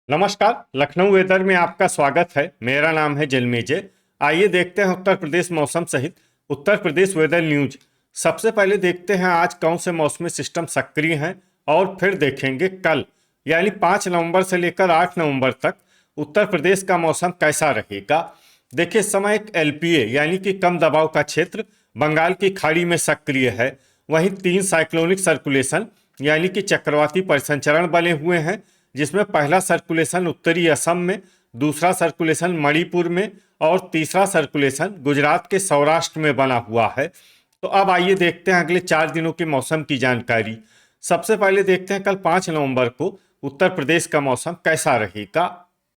नमस्कार। लखनऊ वेदर में आपका स्वागत है। मेरा नाम है जलमेजे। आइए देखते हैं उत्तर प्रदेश मौसम सहित उत्तर प्रदेश वेदर न्यूज। सबसे पहले देखते हैं आज कौन से मौसमी सिस्टम सक्रिय हैं और फिर देखेंगे कल यानी 5 नवंबर से लेकर 8 नवंबर तक उत्तर प्रदेश का मौसम कैसा रहेगा। देखिए, इस समय एक एलपीए यानी कि कम दबाव का क्षेत्र बंगाल की खाड़ी में सक्रिय है। वहीं 3 साइक्लोनिक सर्कुलेशन यानी कि चक्रवाती परिसंचरण बने हुए हैं, जिसमें पहला सर्कुलेशन उत्तरी असम में, दूसरा सर्कुलेशन मणिपुर में और तीसरा सर्कुलेशन गुजरात के सौराष्ट्र में बना हुआ है। तो अब आइए देखते हैं अगले 4 दिनों के मौसम की जानकारी। सबसे पहले देखते हैं कल 5 नवंबर को उत्तर प्रदेश का मौसम कैसा रहेगा।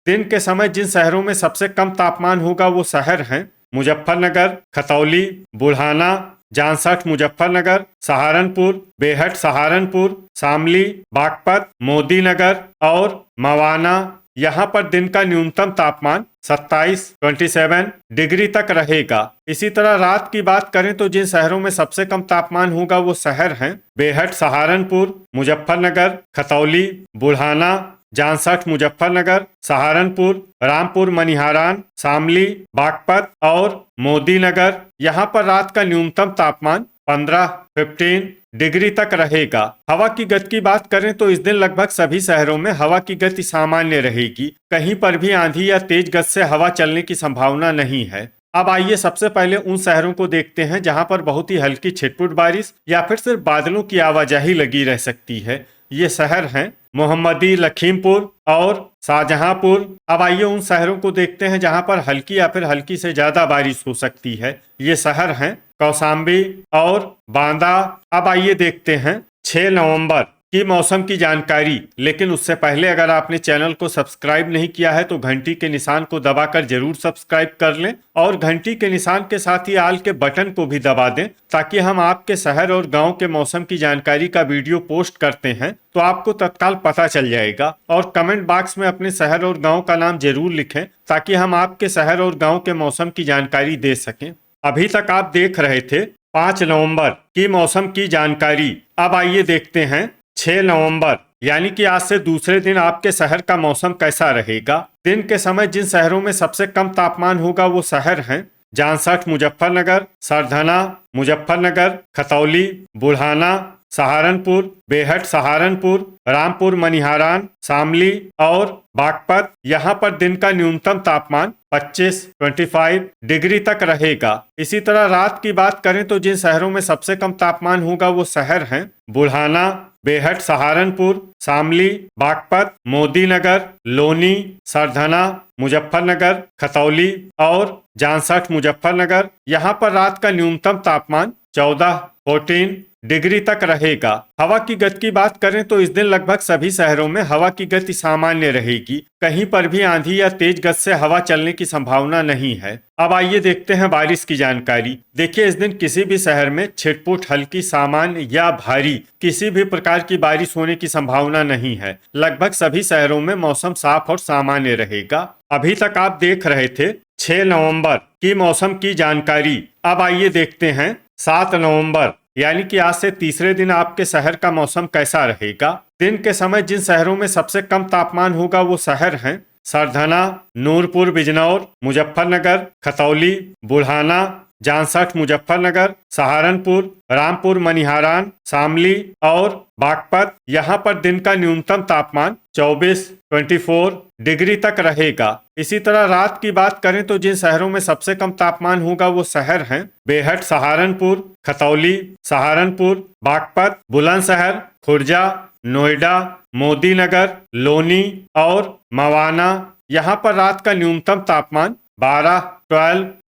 दिन के समय जिन शहरों में सबसे कम तापमान होगा वो शहर हैं मुजफ्फरनगर, खतौली, बुढ़ाना, जांसठ मुजफ्फरनगर, सहारनपुर, बेहट सहारनपुर, शामली, बागपत, मोदीनगर और मवाना। यहाँ पर दिन का न्यूनतम तापमान 27 डिग्री तक रहेगा। इसी तरह रात की बात करें तो जिन शहरों में सबसे कम तापमान होगा वो शहर हैं बेहट सहारनपुर, मुजफ्फरनगर, खतौली, बुढ़ाना, जांसठ मुजफ्फरनगर, सहारनपुर, रामपुर मनिहारान, शामली, बागपत और मोदीनगर। यहाँ पर रात का न्यूनतम तापमान 15 डिग्री तक रहेगा। हवा की गति की बात करें तो इस दिन लगभग सभी शहरों में हवा की गति सामान्य रहेगी। कहीं पर भी आंधी या तेज गति से हवा चलने की संभावना नहीं है। अब आइए सबसे पहले उन शहरों को देखते हैं जहां पर बहुत ही हल्की छिटपुट बारिश या फिर सिर्फ बादलों की आवाजाही लगी रह सकती है। ये शहर हैं मोहम्मदी, लखीमपुर और शाहजहांपुर। अब आइए उन शहरों को देखते हैं जहां पर हल्की या फिर हल्की से ज्यादा बारिश हो सकती है। ये शहर हैं कौशाम्बी और बांदा। अब आइए देखते हैं 6 नवंबर की मौसम की जानकारी। लेकिन उससे पहले अगर आपने चैनल को सब्सक्राइब नहीं किया है तो घंटी के निशान को दबाकर जरूर सब्सक्राइब कर लें और घंटी के निशान के साथ ही आल के बटन को भी दबा दें, ताकि हम आपके शहर और गांव के मौसम की जानकारी का वीडियो पोस्ट करते हैं तो आपको तत्काल पता चल जाएगा। और कमेंट बॉक्स में अपने शहर और गाँव का नाम जरूर लिखें ताकि हम आपके शहर और गाँव के मौसम की जानकारी दे सकें। अभी तक आप देख रहे थे 5 नवंबर की मौसम की जानकारी। अब आइए देखते हैं 6 नवंबर यानी कि आज से दूसरे दिन आपके शहर का मौसम कैसा रहेगा। दिन के समय जिन शहरों में सबसे कम तापमान होगा वो शहर हैं जांसठ मुजफ्फरनगर, सरधना मुजफ्फरनगर, खतौली, बुढ़ाना, सहारनपुर, बेहट सहारनपुर, रामपुर मनिहारान, शामली और बागपत। यहाँ पर दिन का न्यूनतम तापमान 25 डिग्री तक रहेगा। इसी तरह रात की बात करें तो जिन शहरों में सबसे कम तापमान होगा वो शहर हैं बुढ़ाना, बेहट सहारनपुर, शामली, बागपत, मोदीनगर, लोनी, सरधना मुजफ्फरनगर, खतौली और जांसठ मुजफ्फरनगर। यहाँ पर रात का न्यूनतम तापमान 14 डिग्री तक रहेगा। हवा की गति की बात करें तो इस दिन लगभग सभी शहरों में हवा की गति सामान्य रहेगी। कहीं पर भी आंधी या तेज गति से हवा चलने की संभावना नहीं है। अब आइए देखते हैं बारिश की जानकारी। देखिए, इस दिन किसी भी शहर में छिटपुट, हल्की, सामान्य या भारी किसी भी प्रकार की बारिश होने की संभावना नहीं है। लगभग सभी शहरों में मौसम साफ और सामान्य रहेगा। अभी तक आप देख रहे थे 6 नवंबर की मौसम की जानकारी। अब आइए देखते हैं 7 नवंबर यानी कि आज से तीसरे दिन आपके शहर का मौसम कैसा रहेगा। दिन के समय जिन शहरों में सबसे कम तापमान होगा वो शहर हैं सरधना, नूरपुर बिजनौर, मुजफ्फरनगर, खतौली, बुढ़ाना, जांसठ मुजफ्फरनगर, सहारनपुर, रामपुर मनिहारान, शामली और बागपत। यहाँ पर दिन का न्यूनतम तापमान 24 डिग्री तक रहेगा। इसी तरह रात की बात करें तो जिन शहरों में सबसे कम तापमान होगा वो शहर हैं बेहट सहारनपुर, खतौली, सहारनपुर, बागपत, बुलंदशहर, खुर्जा, नोएडा, मोदीनगर, लोनी और मवाना। यहाँ पर रात का न्यूनतम तापमान 12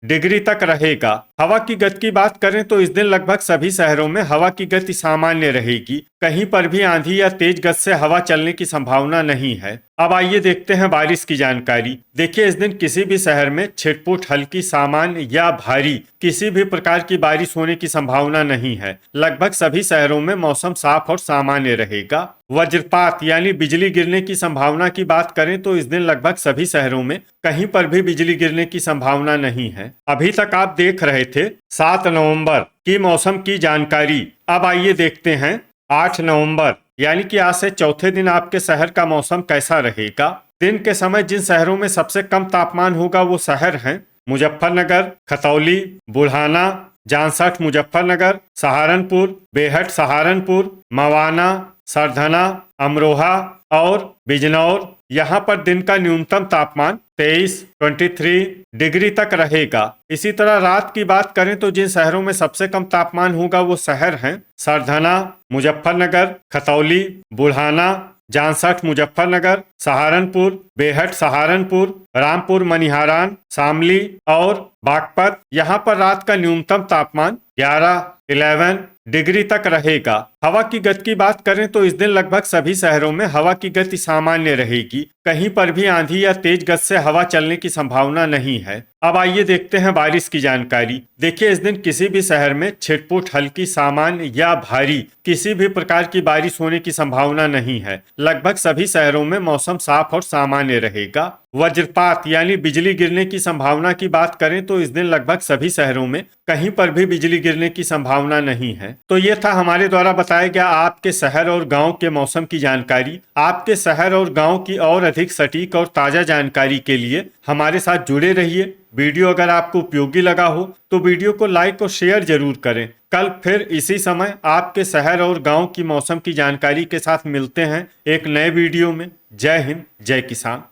डिग्री तक रहेगा। हवा की गति की बात करें तो इस दिन लगभग सभी शहरों में हवा की गति सामान्य रहेगी। कहीं पर भी आंधी या तेज गति से हवा चलने की संभावना नहीं है। अब आइए देखते हैं बारिश की जानकारी। देखिए, इस दिन किसी भी शहर में छिटपुट, हल्की, सामान्य या भारी किसी भी प्रकार की बारिश होने की संभावना नहीं है। लगभग सभी शहरों में मौसम साफ और सामान्य रहेगा। वज्रपात यानी बिजली गिरने की संभावना की बात करें तो इस दिन लगभग सभी शहरों में कहीं पर भी बिजली गिरने की संभावना नहीं है। अभी तक आप देख रहे थे 7 नवंबर की मौसम की जानकारी। अब आइए देखते हैं 8 नवंबर यानी कि आज से चौथे दिन आपके शहर का मौसम कैसा रहेगा। दिन के समय जिन शहरों में सबसे कम तापमान होगा वो शहर हैं मुजफ्फरनगर, खतौली, बुढ़ाना, जांसठ मुजफ्फरनगर, सहारनपुर, बेहट सहारनपुर, मवाना, सरधना, अमरोहा और बिजनौर। यहाँ पर दिन का न्यूनतम तापमान 23 डिग्री तक रहेगा। इसी तरह रात की बात करें तो जिन शहरों में सबसे कम तापमान होगा वो शहर हैं सरधना, मुजफ्फरनगर, खतौली, बुढ़ाना, जांसठ मुजफ्फरनगर, सहारनपुर, बेहट सहारनपुर, रामपुर मनिहारान, शामली और बागपत। यहाँ पर रात का न्यूनतम तापमान 11 डिग्री तक रहेगा। हवा की गति की बात करें तो इस दिन लगभग सभी शहरों में हवा की गति सामान्य रहेगी। कहीं पर भी आंधी या तेज गति से हवा चलने की संभावना नहीं है। अब आइए देखते हैं बारिश की जानकारी। देखिए, इस दिन किसी भी शहर में छिटपुट, हल्की, सामान्य या भारी किसी भी प्रकार की बारिश होने की संभावना नहीं है। लगभग सभी शहरों में मौसम साफ और सामान्य रहेगा। वज्रपात यानी बिजली गिरने की संभावना की बात करें तो इस दिन लगभग सभी शहरों में कहीं पर भी बिजली गिरने की संभावना नहीं है। तो ये था हमारे द्वारा बताया गया आपके शहर और गांव के मौसम की जानकारी। आपके शहर और गांव की और अधिक सटीक और ताजा जानकारी के लिए हमारे साथ जुड़े रहिए। वीडियो अगर आपको उपयोगी लगा हो तो वीडियो को लाइक और शेयर जरूर करें। कल फिर इसी समय आपके शहर और गांव की मौसम की जानकारी के साथ मिलते हैं एक नए वीडियो में। जय हिंद, जय किसान।